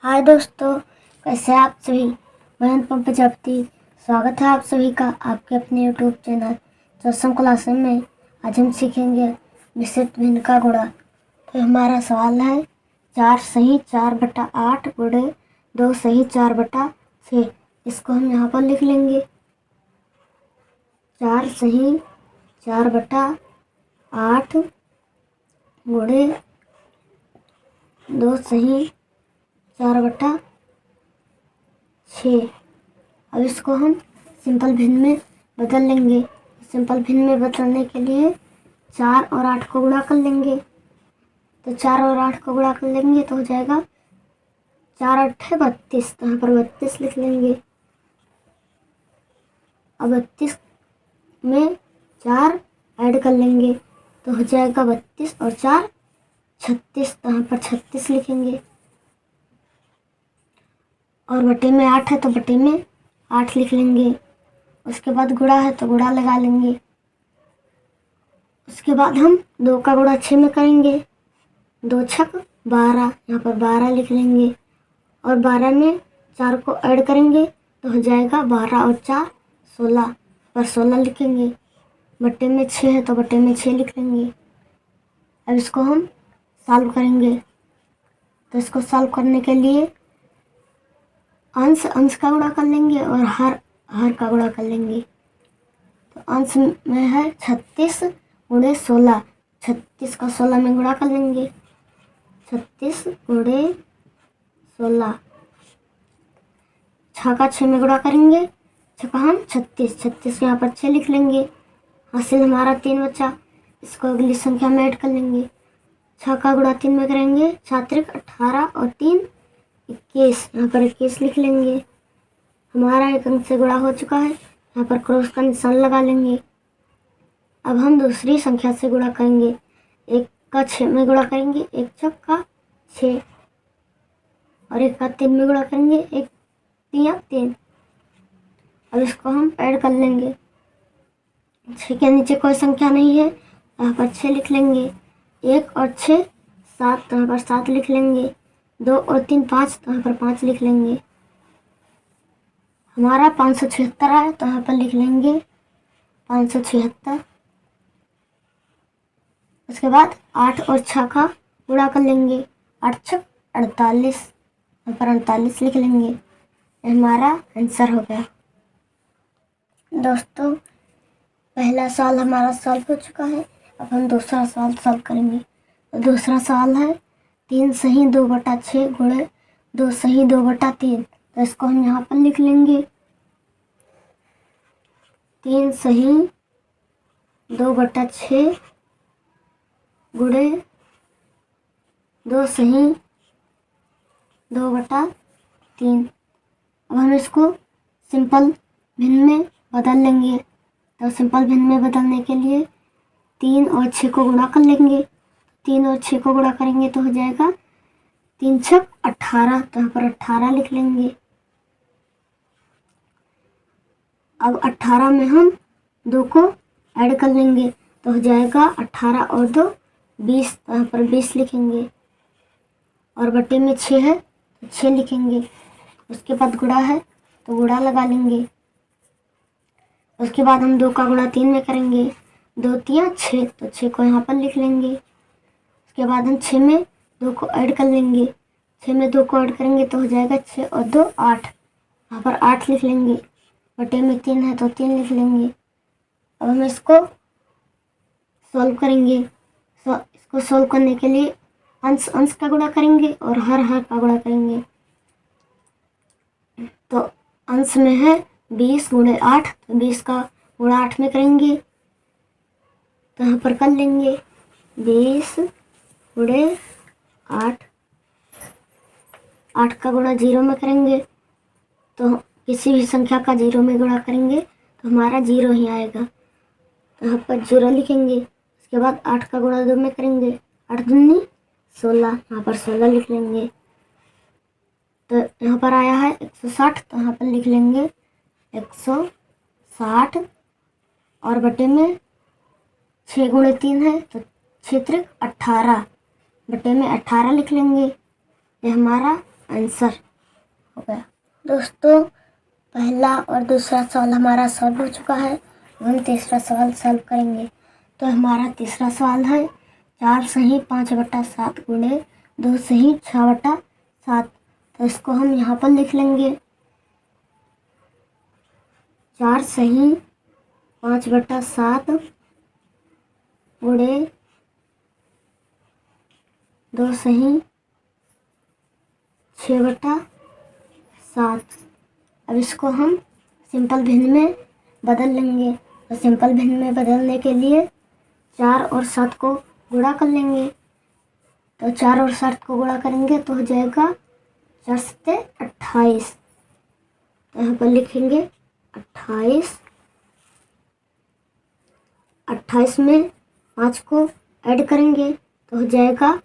हाय दोस्तों, कैसे हैं आप सभी। मैं अनुपम प्रजापति स्वागत है आप सभी का आपके अपने यूट्यूब चैनल चौसम क्लासेस में। आज हम सीखेंगे मिश्रित भिन्न का गुणा। तो हमारा सवाल है 4 सही 4/8 गुणे 2 सही 4/6। इसको हम यहाँ पर लिख लेंगे 4 सही 4/8 गुणे 2 सही 4/6। अब इसको हम सिंपल भिन्न में बदल लेंगे। सिंपल भिन्न में बदलने के लिए 4 और 8 को गुणा कर लेंगे। तो 4 और 8 को गुणा कर लेंगे तो हो जाएगा 4 8 32। तो यहाँ पर 32 लिख लेंगे। अब 32 में 4 ऐड कर लेंगे तो हो जाएगा 32 और 4 36। तो यहाँ पर 36 लिखेंगे। और बटे में 8 है तो बटे में 8 लिख लेंगे। उसके बाद गुणा है तो गुणा लगा लेंगे। उसके बाद हम 2 का गुणा 6 में करेंगे। 2 छक 12, यहाँ पर 12 लिख लेंगे। और 12 में 4 को ऐड करेंगे तो हो जाएगा 12 और 4 16 पर 16 लिखेंगे। बटे में 6 है तो बटे में 6 लिख लेंगे। अब इसको हम सॉल्व करेंगे। तो इसको सॉल्व करने के लिए अंश अंश का गुणा कर लेंगे और हर हर का गुणा कर लेंगे। तो अंश में है 36 गुणे 16। 36 का 16 में गुणा कर लेंगे। 36 गुणे 16। 6 का 6 में गुणा करेंगे। 6 का हम 36। 36 यहाँ पर 6 लिख लेंगे। हासिल हमारा 3 बचा। इसको अगली संख्या में ऐड कर लेंगे। 6 का गुणा 3 में करेंगे। 6 त्रिक 18 और 3 21। यहाँ पर 21 लिख लेंगे। हमारा एक अंक से गुणा हो चुका है। यहाँ पर क्रॉस का निशान लगा लेंगे। अब हम दूसरी संख्या से गुणा करेंगे। 1 का 6 में गुणा करेंगे। 1 छक का 6 और 1 का 3 में गुणा करेंगे। 1 3 3। अब इसको हम ऐड कर लेंगे। 6 के नीचे कोई संख्या नहीं है, यहाँ पर 6 लिख लेंगे। 1 और 6 7, तो यहाँ पर 7 लिख लेंगे। 2 और 3 5, तो यहाँ पर 5 लिख लेंगे। हमारा 576 है तो यहाँ पर लिख लेंगे 576। उसके बाद 8 और 6 का गुणा कर लेंगे। 8 छक 48, यहाँ पर 48 लिख लेंगे। हमारा आंसर हो गया। दोस्तों, पहला सवाल हमारा सॉल्व हो चुका है। अब हम दूसरा सवाल सॉल्व करेंगे। तो दूसरा सवाल है 3 सही 2/6 गुणे 2 सही 2/3। तो इसको हम यहाँ पर लिख लेंगे 3 सही 2/6 गुणे 2 सही 2/3। अब हम इसको सिंपल भिन्न में बदल लेंगे। तो सिंपल भिन्न में बदलने के लिए 3 और 6 को गुणा कर लेंगे। 3 और 6 को गुणा करेंगे तो हो जाएगा 3 छक 18, तो यहाँ पर 18 लिख लेंगे। अब 18 में हम 2 को ऐड कर लेंगे तो हो जाएगा 18 और 2 20, तो यहाँ पर 20 लिखेंगे। और बटे में 6 है तो 6 लिखेंगे। उसके बाद गुणा है तो गुणा लगा लेंगे। उसके बाद हम 2 का गुणा 3 में करेंगे। 2 3 6, तो 6 को यहाँ पर लिख लेंगे। उसके बाद हम 6 में 2 को ऐड कर लेंगे। 6 में 2 को ऐड करेंगे तो हो जाएगा 6 और 2 8, यहाँ पर 8 लिख लेंगे। बटे में 3 है तो 3 लिख लेंगे। अब हम इसको सॉल्व करेंगे। इसको सॉल्व करने के लिए अंश अंश का गुणा करेंगे और हर हर का गुणा करेंगे। तो अंश में है 20 गुणे 8, तो 20 का गुणा 8 में करेंगे तो यहाँ पर कर लेंगे 20 गुणे 8। 8 का गुणा 0 में करेंगे तो किसी भी संख्या का 0 में गुणा करेंगे तो हमारा 0 ही आएगा, तो यहाँ पर 0 लिखेंगे। उसके बाद 8 का गुणा 2 में करेंगे। 8 दूनी 16, यहाँ पर 16 लिख लेंगे। तो यहाँ पर आया है 160, तो यहाँ पर लिख लेंगे 160। और बटे में 6 गुणे 3 है तो 6 त्रिक 18, बटे में 18 लिख लेंगे। ये हमारा आंसर हो गया। दोस्तों पहला और दूसरा सवाल हमारा सॉल्व हो चुका है। अब हम तीसरा सवाल सॉल्व करेंगे। तो हमारा तीसरा सवाल है 4 सही 5/7 गुणे 2 सही 6/7। तो इसको हम यहाँ पर लिख लेंगे 4 सही 5/7 गुणे 2 सही 6/7। अब इसको हम सिंपल भिन्न में बदल लेंगे। तो सिंपल भिन्न में बदलने के लिए 4 और 7 को गुणा कर लेंगे। तो 4 और 7 को गुणा करेंगे तो हो जाएगा 4 सत्ते 28। तो यहाँ पर लिखेंगे 28। 28 में 5 को ऐड करेंगे तो हो जाएगा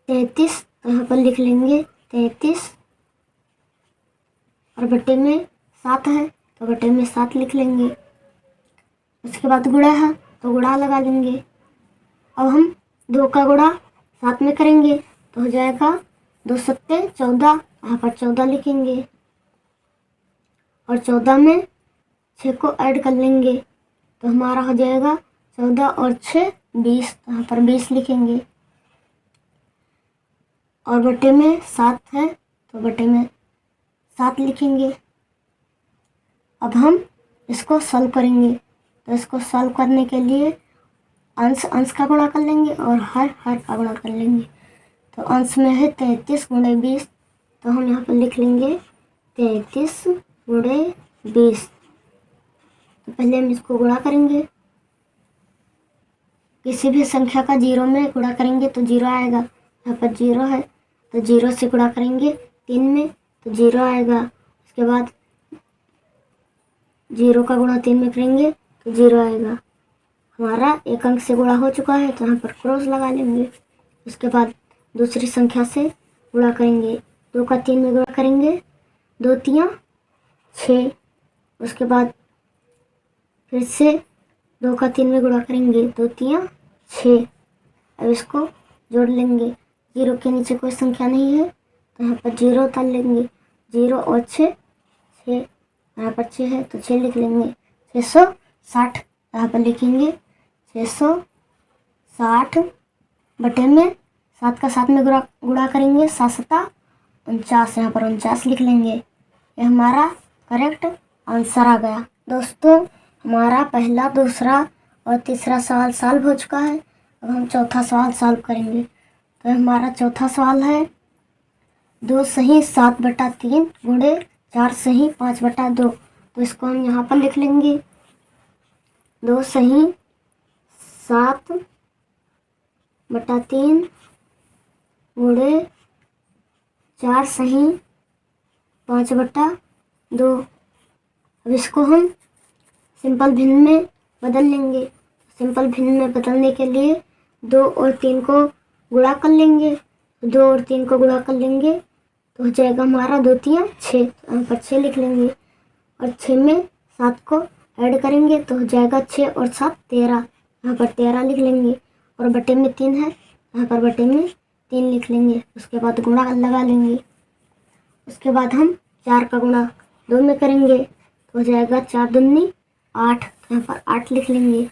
33। तो यहाँ पर लिख लेंगे 33 और बटे में 7 है तो बटे में 7 लिख लेंगे। उसके बाद गुणा है तो गुणा लगा लेंगे। अब हम 2 का गुणा 7 में करेंगे तो हो जाएगा 2 सत्ते 14। यहाँ पर 14 लिखेंगे और 14 में 6 को ऐड कर लेंगे तो हमारा हो जाएगा 14 और 6 20। तो यहाँ पर 20 लिखेंगे और बटे में 7 है तो बटे में 7 लिखेंगे। अब हम इसको सॉल्व करेंगे। तो इसको सॉल्व करने के लिए अंश अंश का गुणा कर लेंगे और हर हर का गुणा कर लेंगे। तो अंश में है 33 गुणे 20। तो हम यहाँ पर लिख लेंगे 33 गुणे 20। तो पहले हम इसको गुणा करेंगे। किसी भी संख्या का 0 में गुणा करेंगे तो 0 आएगा। यहाँ पर 0 है तो 0 से गुणा करेंगे 3 में तो 0 आएगा। उसके बाद 0 का गुणा 3 में करेंगे तो 0 आएगा। हमारा एक अंक से गुणा हो चुका है तो यहाँ पर क्रॉस लगा लेंगे। उसके बाद दूसरी संख्या से गुणा करेंगे। 2 का 3 में गुणा करेंगे 2 तियाँ 6। उसके बाद फिर से 2 का 3 में गुणा करेंगे 2 तियाँ 6। अब इसको जोड़ लेंगे। 0 के नीचे कोई संख्या नहीं है तो यहाँ पर 0 उतार लेंगे। 0 और 6 6। यहाँ पर 6 है तो 6 लिख लेंगे। 660 यहाँ पर लिखेंगे 660 बटे में 7 का 7 में गुणा करेंगे 7 सत्ता 49। यहाँ पर 49 लिख लेंगे। ये हमारा करेक्ट आंसर आ गया। दोस्तों हमारा पहला दूसरा और तीसरा सवाल सॉल्व हो चुका है। अब हम चौथा सवाल सॉल्व करेंगे। तो हमारा चौथा सवाल है 2 सही 7/3 गुणे 4 सही 5/2। तो इसको हम यहाँ पर लिख लेंगे 2 सही 7/3 गुणे 4 सही 5/2। अब इसको हम सिंपल भिन्न में बदल लेंगे। सिंपल भिन्न में बदलने के लिए 2 और 3 को गुणा कर लेंगे। 2 और 3 को गुणा कर लेंगे तो हो जाएगा हमारा 2 तियाँ 6। यहाँ पर 6 लिख लेंगे और 6 में 7 को ऐड करेंगे तो हो जाएगा 6 और 7 13। यहाँ पर 13 लिख लेंगे और बटे में 3 है यहाँ पर बटे में 3 लिख लेंगे। उसके बाद गुणा लगा लेंगे। उसके बाद हम 4 का गुणा 2 में करेंगे तो हो जाएगा 4 दूनी 8। यहाँ पर 8 लिख लेंगे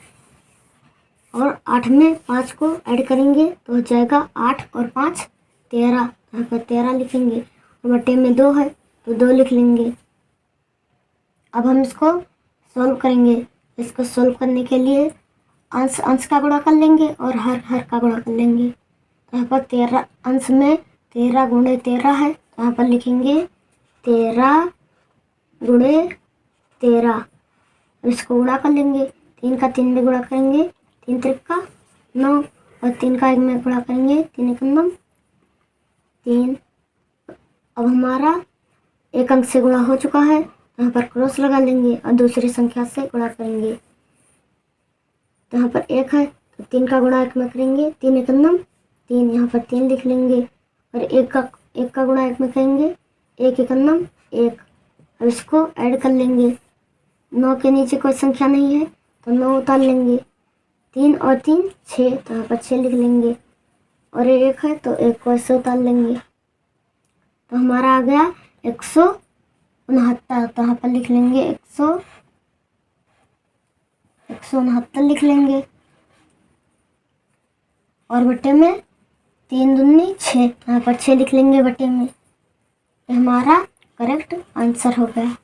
और 8 में 5 को ऐड करेंगे तो हो जाएगा 8 और 5 13। यहाँ पर 13 लिखेंगे और बटे में 2 है तो 2 लिख लेंगे। अब हम इसको सॉल्व करेंगे। इसको सॉल्व करने के लिए अंश अंश का गुणा कर लेंगे और हर हर का गुणा कर लेंगे। तो यहाँ पर 13 अंश में 13 गुणे 13 है तो यहाँ पर लिखेंगे 13 गुणे 13। इसको गुणा कर लेंगे। 3 का 3 में गुणा करेंगे 3 त्रिका 9 और 3 का 1 में गुणा करेंगे 3 1 9 3। अब हमारा एक अंक से गुणा हो चुका है यहाँ पर क्रॉस लगा लेंगे और दूसरी संख्या से गुणा करेंगे। तो यहाँ पर 1 है तो 3 का गुणा 1 में करेंगे 3 1 9 3। यहाँ पर 3 लिख लेंगे और 1 का गुणा 1 में करेंगे 1 1 9 1। अब इसको ऐड कर लेंगे। 9 के नीचे कोई संख्या नहीं है तो 9 उतार लेंगे। 3 और 3 6। तो यहाँ पर 6 लिख लेंगे और 1 है तो 1 को ऐसे उतार लेंगे। तो हमारा आ गया 169। तो यहाँ पर लिख लेंगे 169 लिख लेंगे, और बटे में 3 दूनी 6, यहाँ पर 6 लिख लेंगे बटे में। ये हमारा करेक्ट आंसर हो गया।